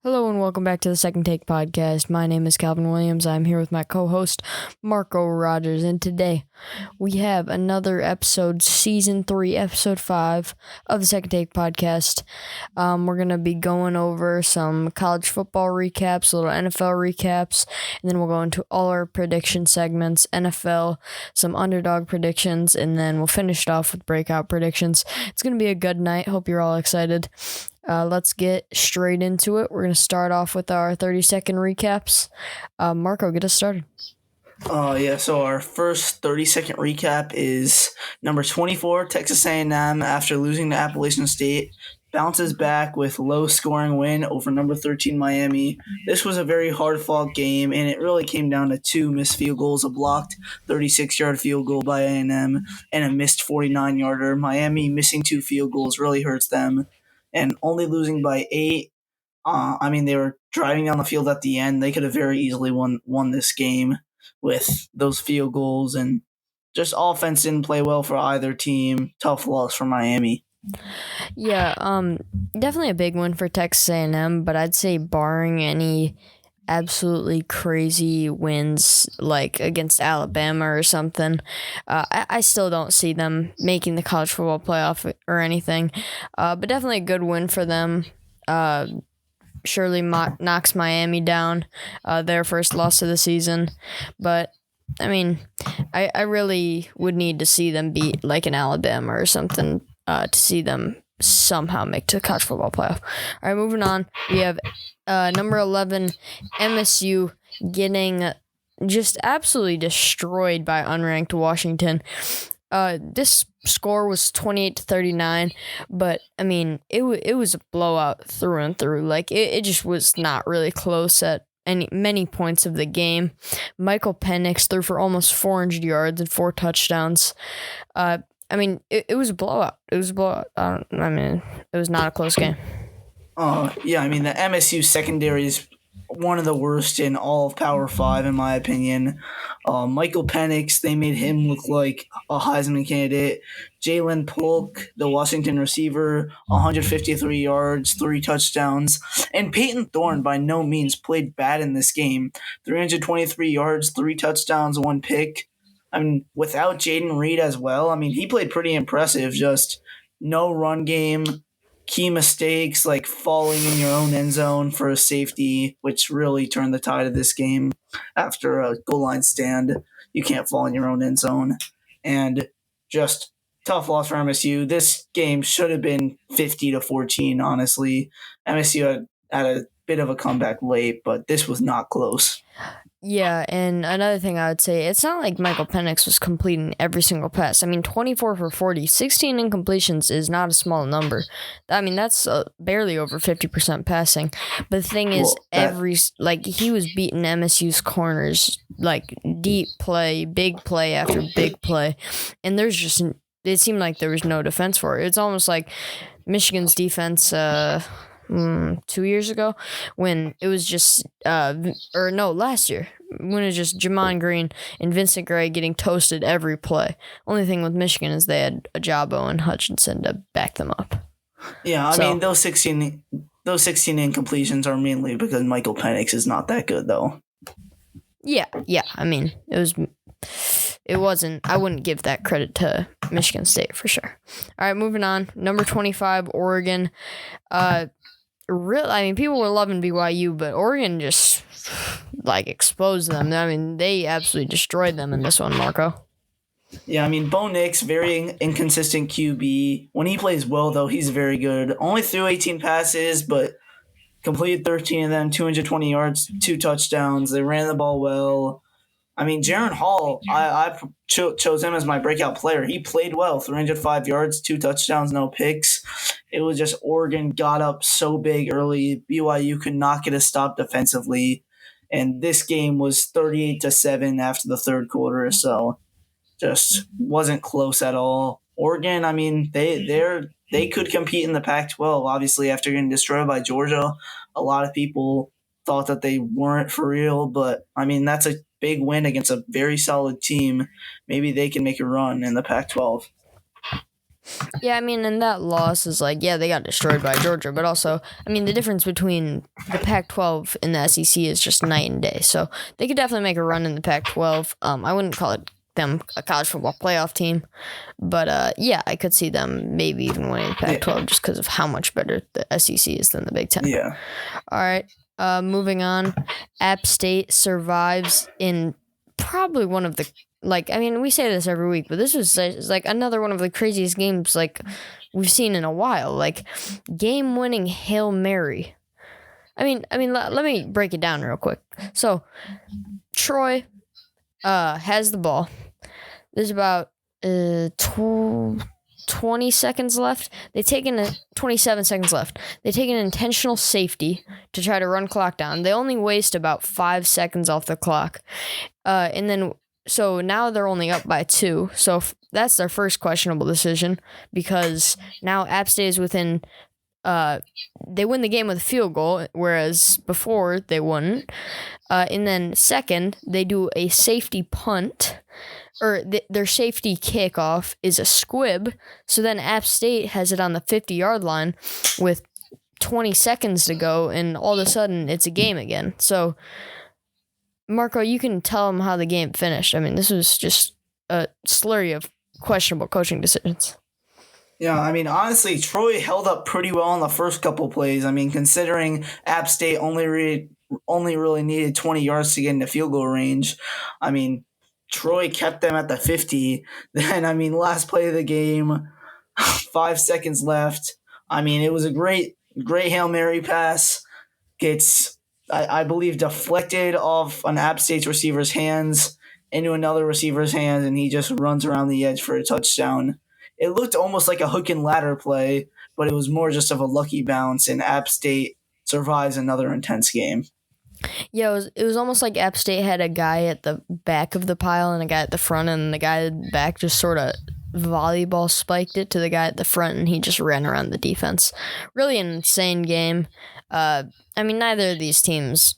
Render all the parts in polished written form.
Hello and welcome back to the Second Take Podcast. My name is Calvin Williams. I'm here with my co-host Marco Rogers, and today we have another episode, Season 3, Episode 5 of the Second Take Podcast. We're going to be going over some college football recaps, little NFL recaps, and then we'll go into all our prediction segments, NFL, some underdog predictions, and then we'll finish it off with breakout predictions. It's going to be a good night. Hope you're all excited. Let's get straight into it. We're going to start off with our 30-second recaps. Marco, get us started. So our first 30-second recap is number 24, Texas A&M, after losing to Appalachian State, bounces back with low-scoring win over number 13, Miami. This was a very hard-fought game, and it really came down to two missed field goals, a blocked 36-yard field goal by A&M and a missed 49-yarder. Miami missing two field goals really hurts them, and only losing by 8. They were driving down the field at the end. They could have very easily won this game with those field goals, and just offense didn't play well for either team. Tough loss for Miami. Yeah, definitely a big win for Texas A&M, but I'd say barring any absolutely crazy wins like against Alabama or something, I still don't see them making the college football playoff or anything, but definitely a good win for them. Surely knocks Miami down, their first loss of the season, but I mean, I really would need to see them beat like an Alabama or something to see them somehow make to the college football playoff. All right, moving on. We have number 11, MSU, getting just absolutely destroyed by unranked Washington. This score was 28-39, but I mean, it was a blowout through and through. Like it just was not really close at many points of the game. Michael Penix threw for almost 400 yards and 4 touchdowns. It was a blowout. It was a blowout. It was not a close game. The MSU secondary is one of the worst in all of Power 5, in my opinion. Michael Penix, they made him look like a Heisman candidate. Jalen Polk, the Washington receiver, 153 yards, 3 touchdowns. And Peyton Thorne, by no means, played bad in this game. 323 yards, 3 touchdowns, 1 pick. Without Jaden Reed as well, he played pretty impressive. Just no run game. Key mistakes like falling in your own end zone for a safety, which really turned the tide of this game. After a goal line stand, you can't fall in your own end zone. And just tough loss for MSU. This game should have been 50-14, honestly. MSU had a bit of a comeback late, but this was not close. Yeah, and another thing I would say, it's not like Michael Penix was completing every single pass. 24 for 40, 16 incompletions is not a small number. That's barely over 50% passing. But the thing is, he was beating MSU's corners, like deep play, big play after big play. And it seemed like there was no defense for it. It's almost like Michigan's defense, 2 years ago when it was just last year when it was just Jamon Green and Vincent Gray getting toasted every play. Only thing with Michigan is they had Ajabo and Hutchinson to back them up. Yeah, those 16 incompletions are mainly because Michael Penix is not that good though. Yeah. It wasn't. I wouldn't give that credit to Michigan State for sure. All right, moving on. Number 25, Oregon. People were loving BYU, but Oregon just exposed them. They absolutely destroyed them in this one, Marco. Yeah, Bo Nix, very inconsistent QB. When he plays well, though, he's very good. Only threw 18 passes, but completed 13 of them, 220 yards, 2 touchdowns. They ran the ball well. Jaron Hall, I chose him as my breakout player. He played well, 305 yards, 2 touchdowns, no picks. It was just Oregon got up so big early. BYU could not get a stop defensively. And this game was 38-7 after the third quarter, so just wasn't close at all. Oregon, they could compete in the Pac-12, obviously, after getting destroyed by Georgia. A lot of people thought that they weren't for real, but that's a big win against a very solid team. Maybe they can make a run in the Pac-12. Yeah, I mean, and that loss is like, yeah, they got destroyed by Georgia, but also, I mean, the difference between the Pac-12 and the SEC is just night and day. So they could definitely make a run in the Pac-12. I wouldn't call it them a college football playoff team, but yeah, I could see them maybe even winning the Pac-12 just because of how much better the SEC is than the Big Ten. Yeah. All right, moving on. App State survives in probably one of the I mean, we say this every week, but this was like another one of the craziest games like we've seen in a while. Like game-winning Hail Mary. I mean, let me break it down real quick. So, Troy has the ball. There's about 20 seconds left. 27 seconds left. They take an intentional safety to try to run clock down. They only waste about 5 seconds off the clock. And then, so now they're only up by 2. So that's their first questionable decision because now App State is within, they win the game with a field goal, whereas before they wouldn't. And then second, they do a safety punt, or their safety kickoff is a squib. So then App State has it on the 50-yard line with 20 seconds to go, and all of a sudden it's a game again. So, Marco, you can tell them how the game finished. I mean, this was just a slurry of questionable coaching decisions. Yeah, I mean, honestly, Troy held up pretty well in the first couple plays. I mean, considering App State only really needed 20 yards to get into field goal range. I mean, Troy kept them at the 50. Then, I mean, last play of the game, 5 seconds left. I mean, it was a great Hail Mary pass. Gets, I believe, deflected off an App State's receiver's hands into another receiver's hands, and he just runs around the edge for a touchdown. It looked almost like a hook and ladder play, but it was more just of a lucky bounce, and App State survives another intense game. Yeah, it was almost like App State had a guy at the back of the pile and a guy at the front, and the guy at the back just sort of volleyball spiked it to the guy at the front, and he just ran around the defense. Really an insane game. I mean, neither of these teams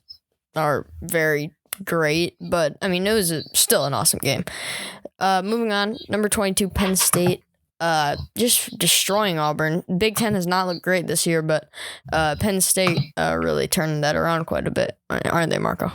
are very great, but I mean, it was still an awesome game. Moving on, number 22, Penn State. Just destroying Auburn. Big Ten has not looked great this year, but Penn State really turned that around quite a bit, aren't they, Marco?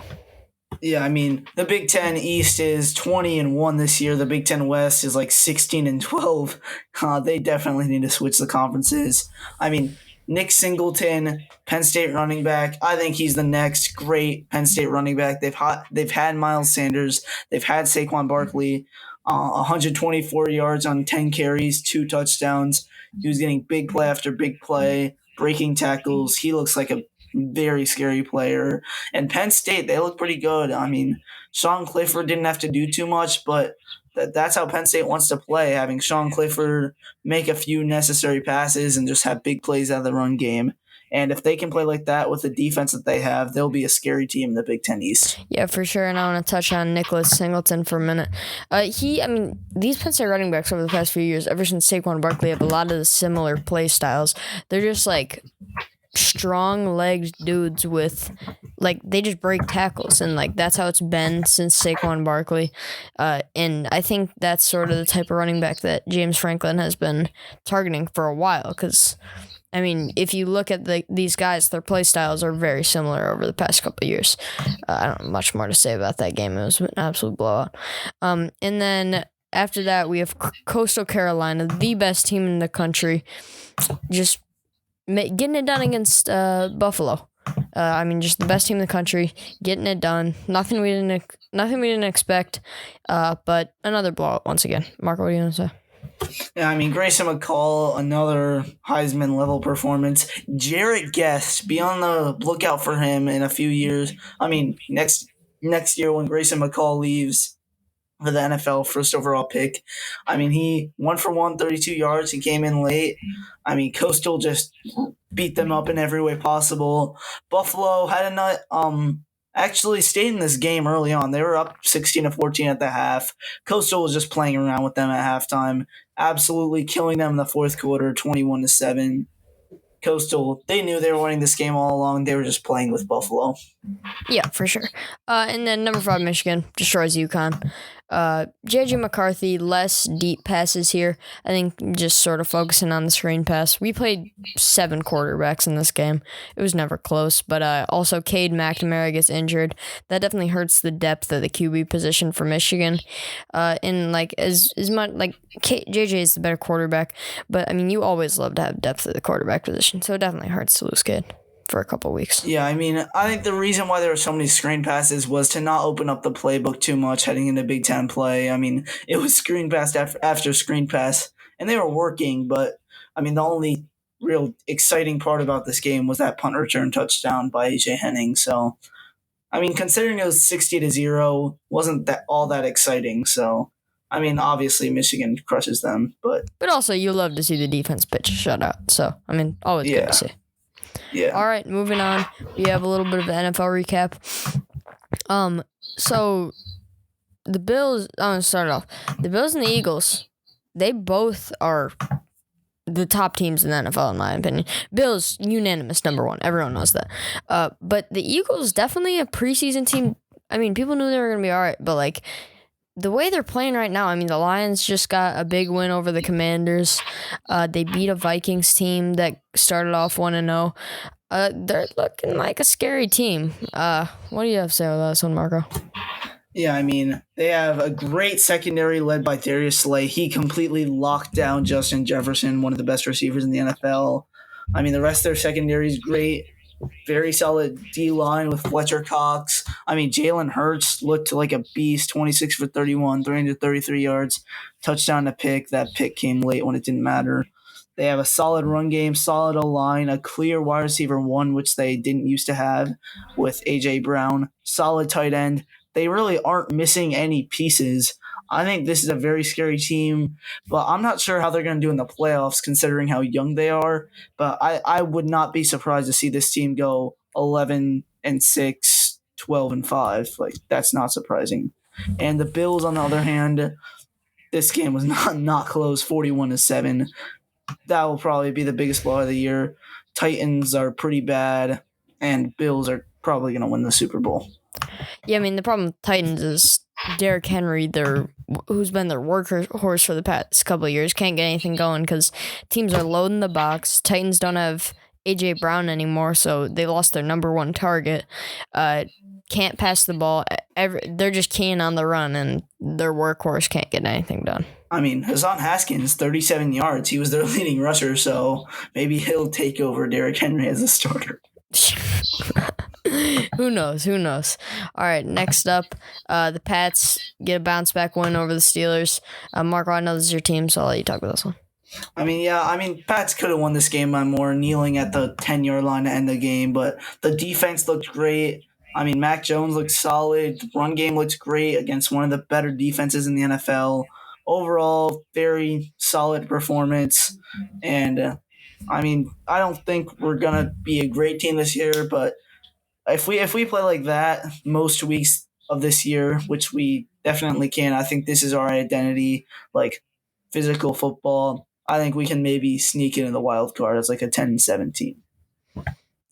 Yeah, I mean, the Big Ten East is 20-1 this year. The Big Ten West is like 16-12. They definitely need to switch the conferences. I mean, Nick Singleton, Penn State running back. I think he's the next great Penn State running back. They've had Miles Sanders. They've had Saquon Barkley. 124 yards on 10 carries, 2 touchdowns. He was getting big play after big play, breaking tackles. He looks like a very scary player. And Penn State, they look pretty good. I mean, Sean Clifford didn't have to do too much, but that's how Penn State wants to play, having Sean Clifford make a few necessary passes and just have big plays out of the run game. And if they can play like that with the defense that they have, they'll be a scary team in the Big Ten East. Yeah, for sure. And I want to touch on Nicholas Singleton for a minute. These Penn State running backs over the past few years, ever since Saquon Barkley, have a lot of the similar play styles. They're just like strong-legged dudes with, like, they just break tackles. And, like, that's how it's been since Saquon Barkley. And I think that's sort of the type of running back that James Franklin has been targeting for a while because – I mean, if you look at these guys, their play styles are very similar over the past couple of years. I don't have much more to say about that game. It was an absolute blowout. And then after that, we have Coastal Carolina, the best team in the country, just getting it done against Buffalo. Just the best team in the country, getting it done. Nothing we didn't expect, but another blowout once again. Marco, what do you want to say? Yeah, I mean, Grayson McCall, another Heisman-level performance. Jarrett Guest, be on the lookout for him in a few years. I mean, next year when Grayson McCall leaves for the NFL first overall pick, I mean, he 1 for 1, 32 yards. He came in late. I mean, Coastal just beat them up in every way possible. Buffalo had a nut. Actually stayed in this game early on. They were up 16-14 at the half. Coastal was just playing around with them at halftime, absolutely killing them in the fourth quarter, 21-7. Coastal, they knew they were winning this game all along. They were just playing with Buffalo. Yeah, for sure. And then number 5, Michigan destroys UConn. JJ McCarthy, less deep passes here. I think just sort of focusing on the screen pass. We played 7 quarterbacks in this game. It was never close, but also Cade McNamara gets injured. That definitely hurts the depth of the QB position for Michigan. And like as much like JJ is the better quarterback, but I mean you always love to have depth at the quarterback position, so it definitely hurts to lose Cade for a couple weeks. Yeah, I mean, I think the reason why there were so many screen passes was to not open up the playbook too much heading into Big Ten play. I mean, it was screen pass after screen pass, and they were working, but I mean, the only real exciting part about this game was that punt return touchdown by AJ Henning. So, I mean, considering it was 60-0, wasn't that all that exciting. So, I mean, obviously Michigan crushes them, but also you love to see the defense pitch a shutout. So, I mean, always good to see. Yeah. All right, moving on. We have a little bit of an NFL recap. So the Bills. I'm gonna start off. The Bills and the Eagles. They both are the top teams in the NFL, in my opinion. Bills unanimous #1. Everyone knows that. But the Eagles definitely a preseason team. I mean, people knew they were gonna be all right, but like the way they're playing right now, I mean, the Lions just got a big win over the Commanders. They beat a Vikings team that started off 1-0. They're looking like a scary team. What do you have to say about this one, Marco? Yeah, I mean, they have a great secondary led by Darius Slay. He completely locked down Justin Jefferson, one of the best receivers in the NFL. I mean, the rest of their secondary is great. Very solid D-line with Fletcher Cox. I mean, Jalen Hurts looked like a beast, 26 for 31, 333 yards, touchdown to pick. That pick came late when it didn't matter. They have a solid run game, solid O-line, a clear wide receiver 1, which they didn't used to have with A.J. Brown, solid tight end. They really aren't missing any pieces. I think this is a very scary team, but I'm not sure how they're going to do in the playoffs considering how young they are. But I would not be surprised to see this team go 11-6, 12-5. Like, that's not surprising. And the Bills, on the other hand, this game was not close, 41-7. That will probably be the biggest blow of the year. Titans are pretty bad, and Bills are probably going to win the Super Bowl. Yeah, I mean, the problem with Titans is Derrick Henry, who's been their workhorse for the past couple of years, can't get anything going because teams are loading the box. Titans don't have A.J. Brown anymore, so they lost their #1 target. Can't pass the ball. They're just keying on the run, and their workhorse can't get anything done. I mean, Hassan Haskins, 37 yards. He was their leading rusher, so maybe he'll take over Derrick Henry as a starter. Who knows? All right, next up, the Pats get a bounce-back win over the Steelers. Marco, I know this is your team, so I'll let you talk about this one. I mean, Pats could have won this game by more, kneeling at the 10-yard line to end the game, but the defense looked great. I mean, Mac Jones looked solid. The run game looked great against one of the better defenses in the NFL. Overall, very solid performance. And, I mean, I don't think we're going to be a great team this year, but if we play like that most weeks of this year, which we definitely can, I think this is our identity, like physical football. I think we can maybe sneak into the wild card as like a 10-17.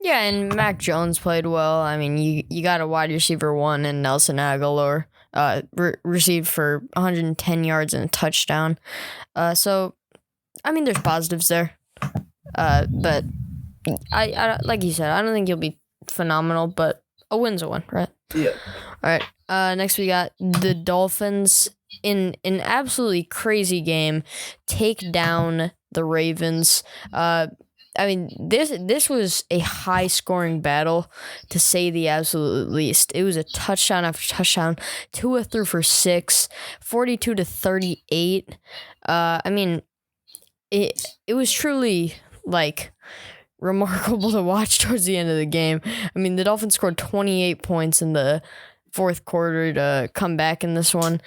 Yeah, and Mac Jones played well. I mean, you got a wide receiver 1 and Nelson Aguilar received for 110 yards and a touchdown. So, I mean, there's positives there. But I like you said, I don't think you'll be phenomenal, but a win's a win, right? Yeah. All right. Next we got the Dolphins in an absolutely crazy game take down the Ravens. I mean, this was a high-scoring battle, to say the absolute least. It was a touchdown after touchdown. Tua threw for 6, 42-38. I mean, it was truly, like, remarkable to watch towards the end of the game. I mean, the Dolphins scored 28 points in the fourth quarter to come back in this one.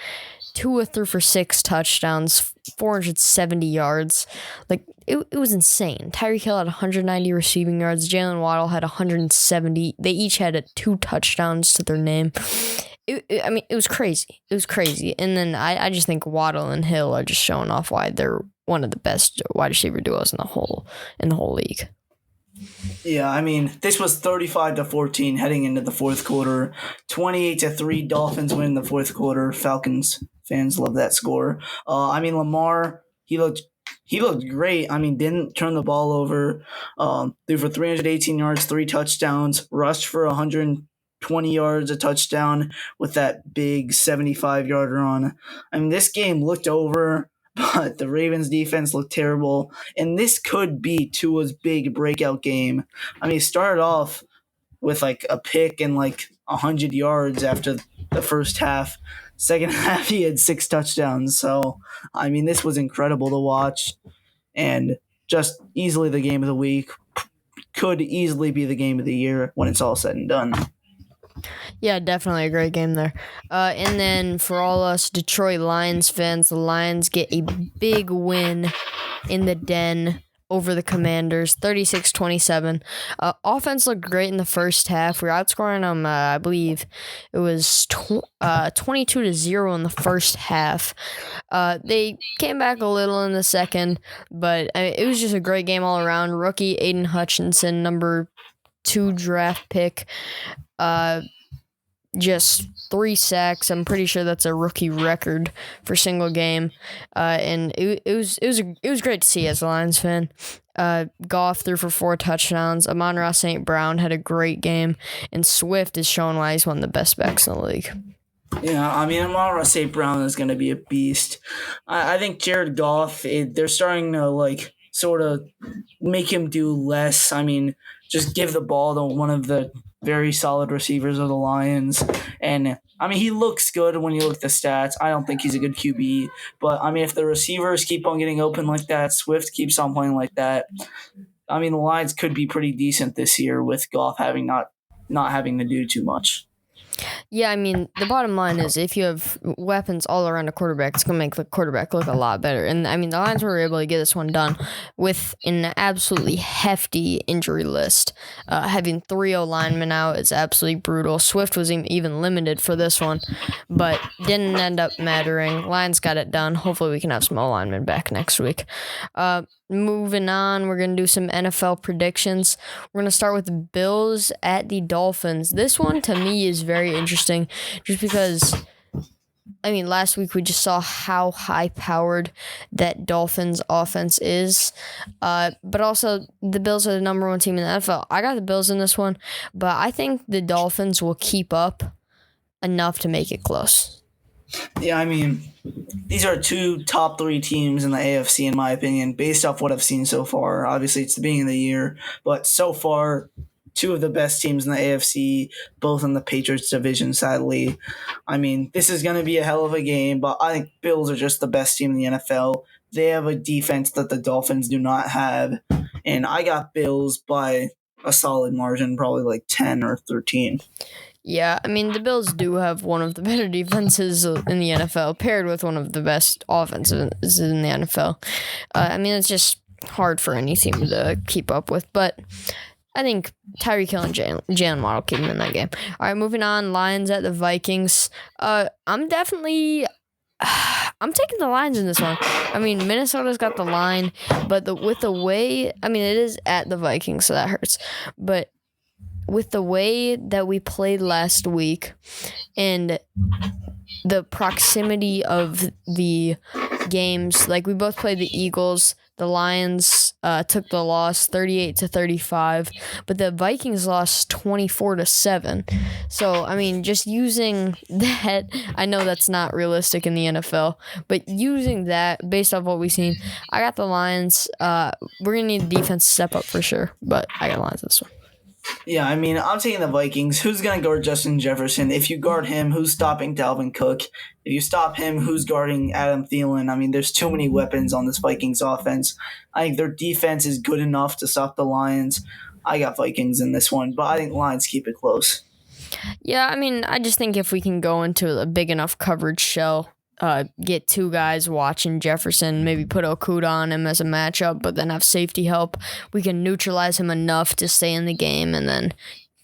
Tua threw for 6 touchdowns, 470 yards. Like, it was insane. Tyreek Hill had 190 receiving yards. Jalen Waddle had 170. They each had 2 touchdowns to their name. I mean, it was crazy. It was crazy. And then I just think Waddle and Hill are just showing off why they're one of the best wide receiver duos in the whole league. Yeah, I mean, this was 35-14 heading into the fourth quarter. 28-3 Dolphins win the fourth quarter. Falcons Fans love that score. I mean, Lamar, he looked great. I mean, didn't turn the ball over. Threw for 318 yards, 3 touchdowns, rushed for 120 yards, a touchdown with that big 75-yard run. I mean, this game looked over, but the Ravens defense looked terrible. And this could be Tua's big breakout game. I mean, he started off with like a pick and like 100 yards after the first half. Second half, he had 6 touchdowns. So, I mean, this was incredible to watch and just easily the game of the week. Could easily be the game of the year when it's all said and done. Yeah, definitely a great game there. And then for all us Detroit Lions fans, the Lions get a big win in the Den over the Commanders, 36-27. Offense looked great in the first half. We were outscoring them, I believe it was 22-0 in the first half. They came back a little in the second, but it was just a great game all around. Rookie Aiden Hutchinson, number 2 draft pick, just 3 sacks. I'm pretty sure that's a rookie record for single game. And it was great to see as a Lions fan. Goff threw for 4 touchdowns. Amon-Ra St. Brown had a great game, and Swift is showing why he's one of the best backs in the league. Yeah, I mean, Amon-Ra St. Brown is going to be a beast. I think Jared Goff, they're starting to like sort of make him do less. I mean, just give the ball to one of the very solid receivers of the Lions. And, I mean, he looks good when you look at the stats. I don't think he's a good QB. But, I mean, if the receivers keep on getting open like that, Swift keeps on playing like that, I mean, the Lions could be pretty decent this year with Goff having not having to do too much. Yeah, I mean, the bottom line is if you have weapons all around a quarterback, it's going to make the quarterback look a lot better. And, I mean, the Lions were able to get this one done with an absolutely hefty injury list. Having 3 O-linemen out is absolutely brutal. Swift was even limited for this one, but didn't end up mattering. Lions got it done. Hopefully we can have some O-linemen back next week. Moving on, we're going to do some NFL predictions. We're going to start with the Bills at the Dolphins. This one, to me, is very interesting just because, I mean, last week we just saw how high-powered that Dolphins offense is. But also, the Bills are the number 1 team in the NFL. I got the Bills in this one, but I think the Dolphins will keep up enough to make it close. Yeah, I mean, these are 2 top 3 teams in the AFC, in my opinion, based off what I've seen so far. Obviously, it's the beginning of the year, but so far, 2 of the best teams in the AFC, both in the Patriots division, sadly. I mean, this is going to be a hell of a game, but I think Bills are just the best team in the NFL. They have a defense that the Dolphins do not have, and I got Bills by a solid margin, probably like 10 or 13. Yeah, I mean, the Bills do have one of the better defenses in the NFL, paired with one of the best offenses in the NFL. I mean, it's just hard for any team to keep up with, but I think Tyreek Hill and Jalen Waddle keep him in that game. All right, moving on, Lions at the Vikings. I'm taking the Lions in this one. I mean, Minnesota's got the line, but with the way, I mean, it is at the Vikings, so that hurts, but with the way that we played last week and the proximity of the games, like we both played the Eagles, the Lions took the loss 38-35, but the Vikings lost 24-7. So, I mean, just using that, I know that's not realistic in the NFL, but using that based off what we've seen, I got the Lions. We're going to need the defense to step up for sure, but I got the Lions this one. Yeah, I mean, I'm taking the Vikings. Who's going to guard Justin Jefferson? If you guard him, who's stopping Dalvin Cook? If you stop him, who's guarding Adam Thielen? I mean, there's too many weapons on this Vikings offense. I think their defense is good enough to stop the Lions. I got Vikings in this one, but I think Lions keep it close. Yeah, I mean, I just think if we can go into a big enough coverage shell, get 2 guys watching Jefferson, maybe put Okuda on him as a matchup, but then have safety help, we can neutralize him enough to stay in the game and then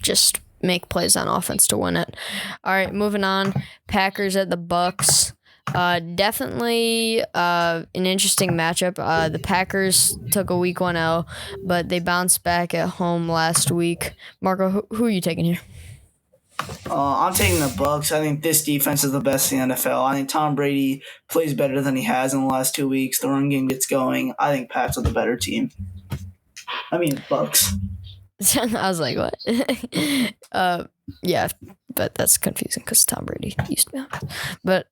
just make plays on offense to win it. All right, moving on. Packers at the Bucks. Definitely an interesting matchup. The Packers took a week 1 L, but they bounced back at home last week. Marco, who are you taking here? I'm taking the Bucks. I think this defense is the best in the NFL. I think Tom Brady plays better than he has in the last 2 weeks. The run game gets going. I think Pats are the better team. I mean, Bucks. I was like, what? Yeah, but that's confusing because Tom Brady used to be on it. But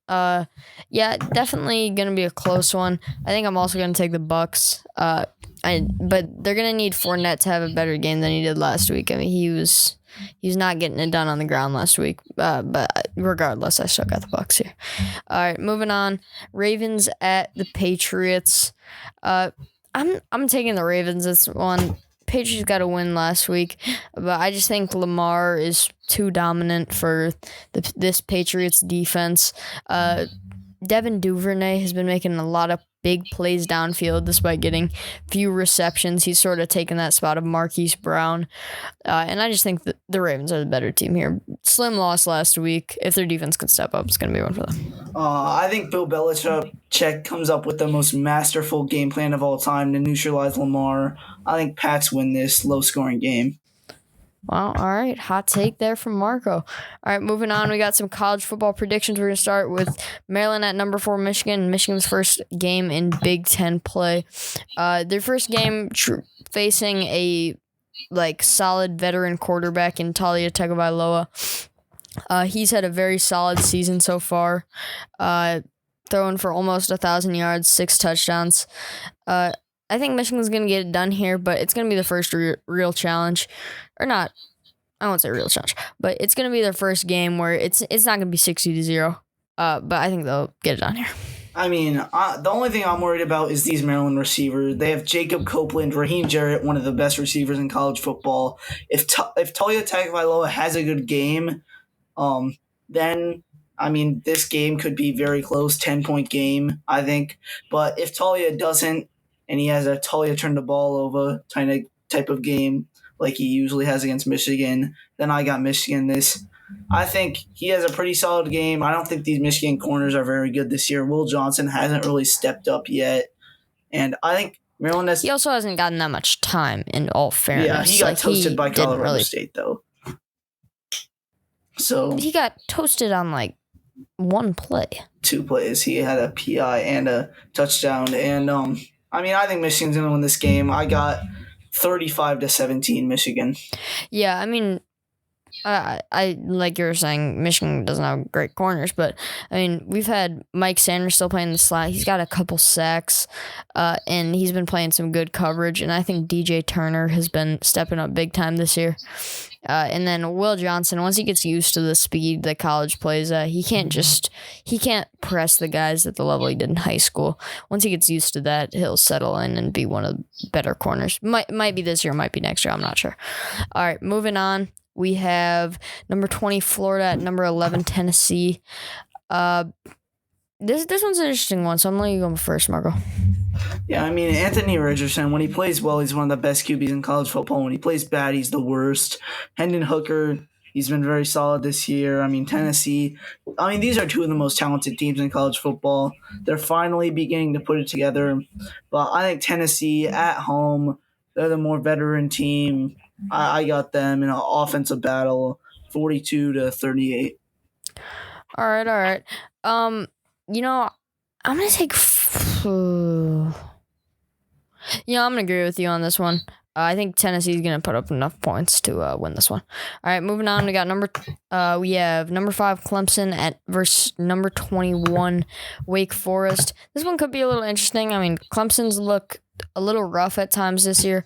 yeah, definitely gonna be a close one. I think I'm also gonna take the Bucks. But they're gonna need Fournette to have a better game than he did last week. I mean, he's not getting it done on the ground last week. But regardless, I still got the Bucks here. All right, moving on. Ravens at the Patriots. I'm taking the Ravens this one. Patriots got a win last week, but I just think Lamar is too dominant for this Patriots defense. Devin Duvernay has been making a lot of big plays downfield despite getting few receptions. He's sort of taken that spot of Marquise Brown. And I just think that the Ravens are the better team here. Slim loss last week. If their defense can step up, it's going to be one for them. I think Bill Belichick comes up with the most masterful game plan of all time to neutralize Lamar. I think Pats win this low-scoring game. Well, all right. Hot take there from Marco. All right, moving on. We got some college football predictions. We're going to start with Maryland at number 4, Michigan. Michigan's first game in Big Ten play. Their first game facing a solid veteran quarterback in Talia Tagovailoa. He's had a very solid season so far, throwing for almost 1,000 yards, 6 touchdowns. I think Michigan's going to get it done here, but it's going to be the first real challenge. Or not, I won't say real challenge, but it's going to be their first game where it's not going to be 60-0. But I think they'll get it done here. I mean, the only thing I'm worried about is these Maryland receivers. They have Jacob Copeland, Raheem Jarrett, one of the best receivers in college football. If Talia Tagovailoa has a good game, then I mean this game could be very close, 10-point game, I think. But if Talia doesn't, and he has a Talia turn the ball over type of game like he usually has against Michigan, then I got Michigan this. I think he has a pretty solid game. I don't think these Michigan corners are very good this year. Will Johnson hasn't really stepped up yet. And I think Maryland has... He also hasn't gotten that much time, in all fairness. Yeah, he got toasted by Colorado State, though. So he got toasted on, one play. 2 plays. He had a PI and a touchdown. And, I think Michigan's going to win this game. I got 35-17 Michigan. Yeah, I mean... I like you were saying, Michigan doesn't have great corners, but I mean we've had Mike Sanders still playing the slot. He's got a couple sacks, and he's been playing some good coverage. And I think DJ Turner has been stepping up big time this year. And then Will Johnson, once he gets used to the speed that college plays at, he can't press the guys at the level he did in high school. Once he gets used to that, he'll settle in and be one of the better corners. Might be this year, might be next year. I'm not sure. All right, moving on. We have number 20 Florida at number 11 Tennessee. This one's an interesting one, so I'm letting you go first, Marco. Yeah, I mean, Anthony Richardson, when he plays well, he's one of the best QBs in college football. When he plays bad, he's the worst. Hendon Hooker, he's been very solid this year. I mean, Tennessee, these are 2 of the most talented teams in college football. They're finally beginning to put it together. But I think Tennessee at home, they're the more veteran team. I got them in an offensive battle, 42-38. All right. I'm gonna take. I'm gonna agree with you on this one. I think Tennessee's gonna put up enough points to win this one. All right, moving on. We got we have number 5 Clemson versus number 21 Wake Forest. This one could be a little interesting. I mean, Clemson's look a little rough at times this year.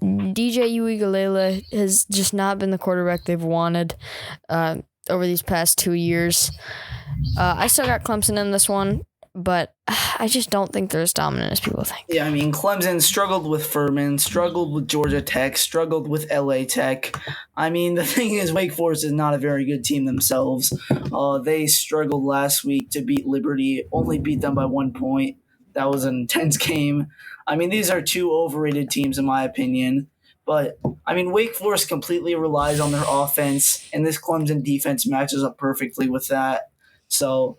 DJ Uiagalelei has just not been the quarterback they've wanted over these past 2 years. I still got Clemson in this one, but I just don't think they're as dominant as people think. Yeah, I mean, Clemson struggled with Furman, struggled with Georgia Tech, struggled with LA Tech. I mean, the thing is, Wake Forest is not a very good team themselves. They struggled last week to beat Liberty, only beat them by 1 point. That was an intense game. I mean, these are 2 overrated teams in my opinion. But, Wake Forest completely relies on their offense, and this Clemson defense matches up perfectly with that. So,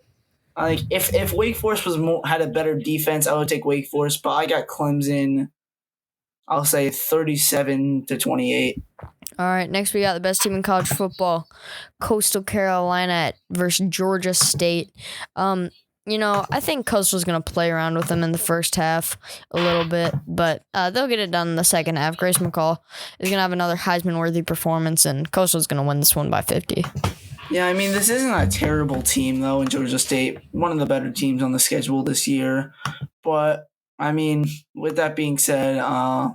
if Wake Forest had a better defense, I would take Wake Forest. But I got Clemson, I'll say 37-28. All right, next we got the best team in college football, Coastal Carolina versus Georgia State. I think Coastal's going to play around with them in the first half a little bit, but they'll get it done in the second half. Grace McCall is going to have another Heisman-worthy performance, and Coastal's going to win this one by 50. Yeah, I mean, this isn't a terrible team, though, in Georgia State. One of the better teams on the schedule this year. But, I mean, with that being said, I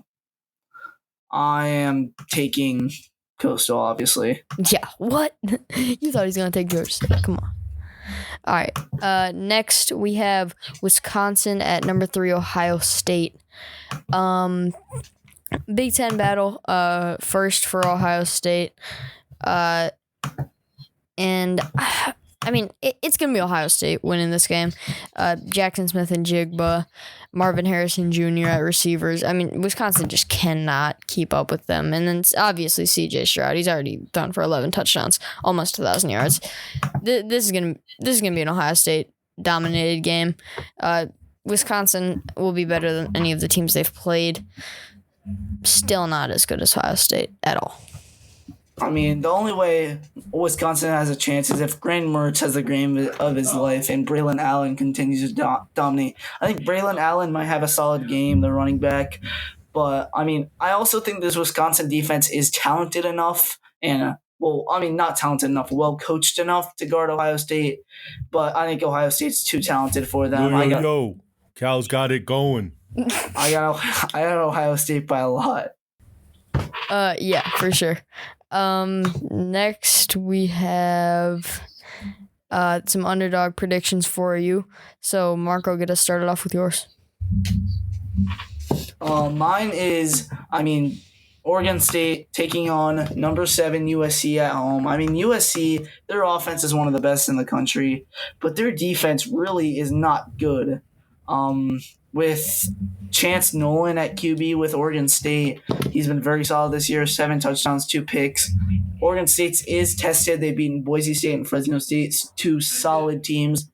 am taking Coastal, obviously. Yeah, what? You thought he was going to take Georgia State. Come on. All right. Next, we have Wisconsin at number 3, Ohio State. Big Ten battle. First for Ohio State. And I mean, it's going to be Ohio State winning this game. Jackson Smith and Jigba, Marvin Harrison Jr. at receivers. I mean, Wisconsin just cannot keep up with them. And then obviously CJ Stroud. He's already thrown for 11 touchdowns, almost 1,000 yards. This is gonna be an Ohio State dominated game. Wisconsin will be better than any of the teams they've played. Still not as good as Ohio State at all. I mean, the only way Wisconsin has a chance is if Graham Mertz has the game of his life and Braylon Allen continues to dominate. I think Braylon Allen might have a solid game, the running back. But, I mean, I also think this Wisconsin defense is talented enough and, not talented enough, well-coached enough to guard Ohio State. But I think Ohio State's too talented for them. Yo, Cal's got it going. I got Ohio State by a lot. Yeah, for sure. Next we have some underdog predictions for you. So Marco, get us started off with yours. Mine is, Oregon State taking on number 7 USC at home. I mean, USC, their offense is one of the best in the country, but their defense really is not good. With Chance Nolan at QB with Oregon State, he's been very solid this year, 7 touchdowns, 2 picks. Oregon State is tested. They've beaten Boise State and Fresno State, 2 solid teams.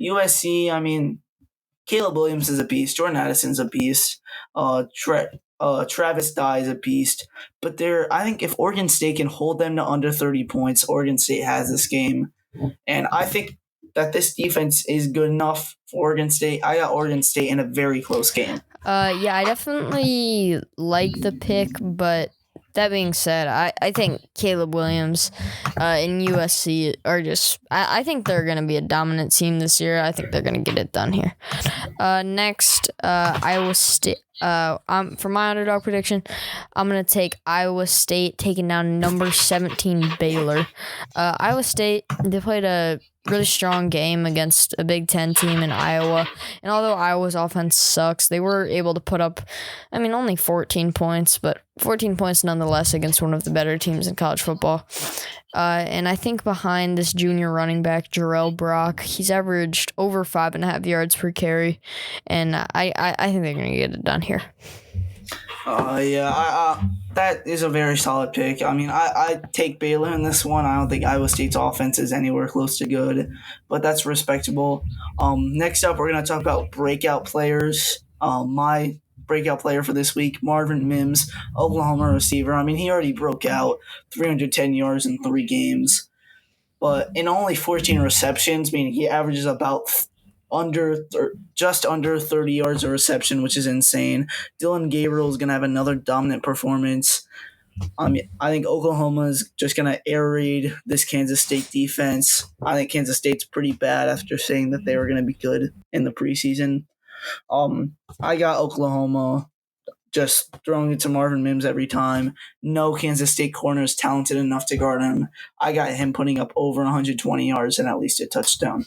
USC, Caleb Williams is a beast. Jordan Addison's a beast. Travis Dye is a beast. But I think if Oregon State can hold them to under 30 points, Oregon State has this game. And I think that this defense is good enough for Oregon State. I got Oregon State in a very close game. Yeah, I definitely like the pick, but that being said, I think Caleb Williams and USC are just... I think they're going to be a dominant team this year. I think they're going to get it done here. Next, Iowa State. For my underdog prediction, I'm going to take Iowa State taking down number 17 Baylor. Iowa State, they played a really strong game against a Big Ten team in Iowa. And although Iowa's offense sucks, they were able to put up, only 14 points, but 14 points nonetheless against one of the better teams in college football. And I think behind this junior running back, Jarrell Brock, he's averaged over 5.5 yards per carry. And I think they're going to get it done here. That is a very solid pick. I take Baylor in this one. I don't think Iowa State's offense is anywhere close to good, but that's respectable. Next up, we're going to talk about breakout players. My breakout player for this week, Marvin Mims, Oklahoma receiver. He already broke out 310 yards in 3 games, but in only 14 receptions, meaning he averages about just under 30 yards a reception, which is insane. Dylan Gabriel is going to have another dominant performance. I think Oklahoma is just going to air raid this Kansas State defense. I think Kansas State's pretty bad after saying that they were going to be good in the preseason. I got Oklahoma just throwing it to Marvin Mims every time. No Kansas State corner is talented enough to guard him. I got him putting up over 120 yards and at least a touchdown.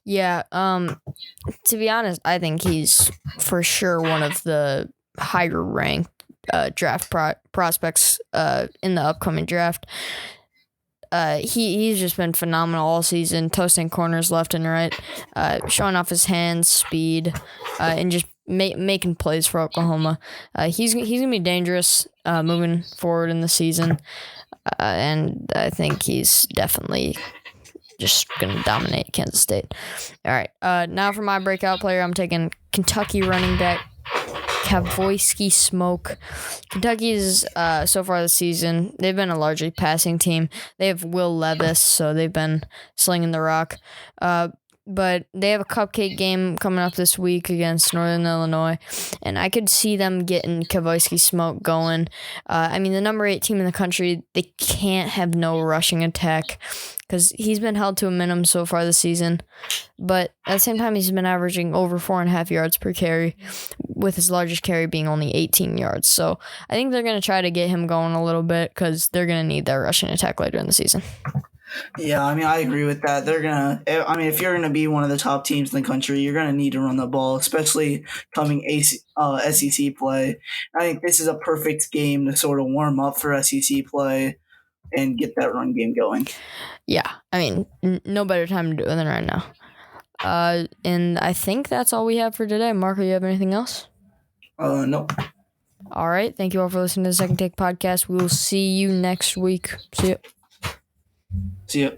Yeah, to be honest, I think he's for sure one of the higher ranked draft prospects in the upcoming draft. He's just been phenomenal all season, toasting corners left and right, showing off his hands, speed, and just making plays for Oklahoma. He's gonna be dangerous moving forward in the season, and I think he's definitely just gonna dominate Kansas State. All right, now for my breakout player, I'm taking Kentucky running back Kavoyski Smoke. Kentucky is, so far this season, they've been a largely passing team. They have Will Levis, so they've been slinging the rock. But they have a cupcake game coming up this week against Northern Illinois, and I could see them getting Kavoyski Smoke going. I mean, the number 8 team in the country, they can't have no rushing attack because he's been held to a minimum so far this season. But at the same time, he's been averaging over 4.5 yards per carry, with his largest carry being only 18 yards. So I think they're going to try to get him going a little bit because they're going to need that rushing attack later in the season. Yeah, I mean, I agree with that. If you're gonna be one of the top teams in the country, you're gonna need to run the ball, especially coming SEC play. I think this is a perfect game to sort of warm up for SEC play and get that run game going. Yeah, I mean, no better time to do it than right now. And I think that's all we have for today. Marco, you have anything else? No. All right. Thank you all for listening to the Second Take podcast. We will see you next week. See ya. See ya.